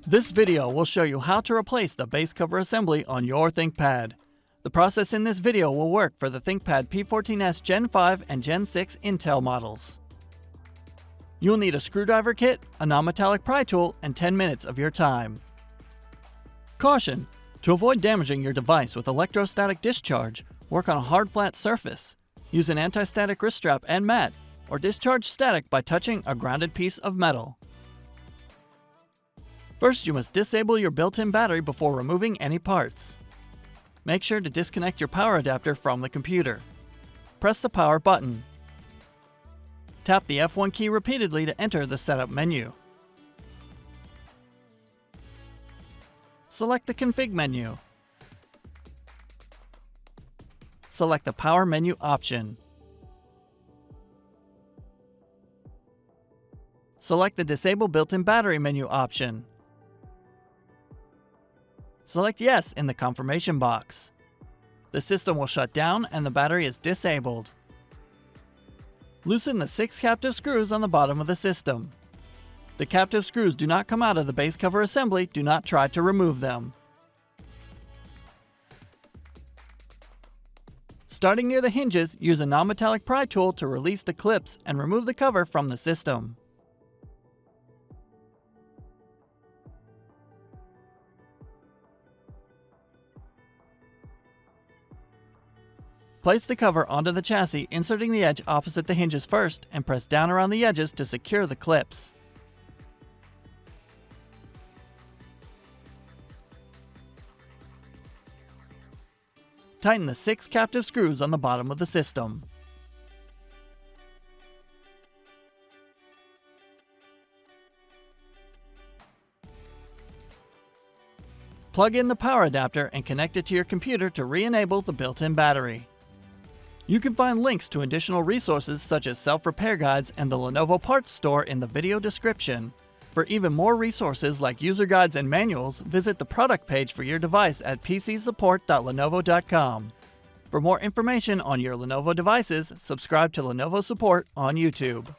This video will show you how to replace the base cover assembly on your ThinkPad. The process in this video will work for the ThinkPad P14s Gen 5 and Gen 6 Intel models. You'll need a screwdriver kit, a non-metallic pry tool, and 10 minutes of your time. Caution! To avoid damaging your device with electrostatic discharge, work on a hard flat surface. Use an anti-static wrist strap and mat, or discharge static by touching a grounded piece of metal. First, you must disable your built-in battery before removing any parts. Make sure to disconnect your power adapter from the computer. Press the power button. Tap the F1 key repeatedly to enter the setup menu. Select the config menu. Select the power menu option. Select the disable built-in battery menu option. Select yes in the confirmation box. The system will shut down and the battery is disabled. Loosen the 6 captive screws on the bottom of the system. The captive screws do not come out of the base cover assembly. Do not try to remove them. Starting near the hinges, use a non-metallic pry tool to release the clips and remove the cover from the system. Place the cover onto the chassis, inserting the edge opposite the hinges first, and press down around the edges to secure the clips. Tighten the 6 captive screws on the bottom of the system. Plug in the power adapter and connect it to your computer to re-enable the built-in battery. You can find links to additional resources such as self-repair guides and the Lenovo parts store in the video description. For even more resources like user guides and manuals, visit the product page for your device at pcsupport.lenovo.com. For more information on your Lenovo devices, subscribe to Lenovo Support on YouTube.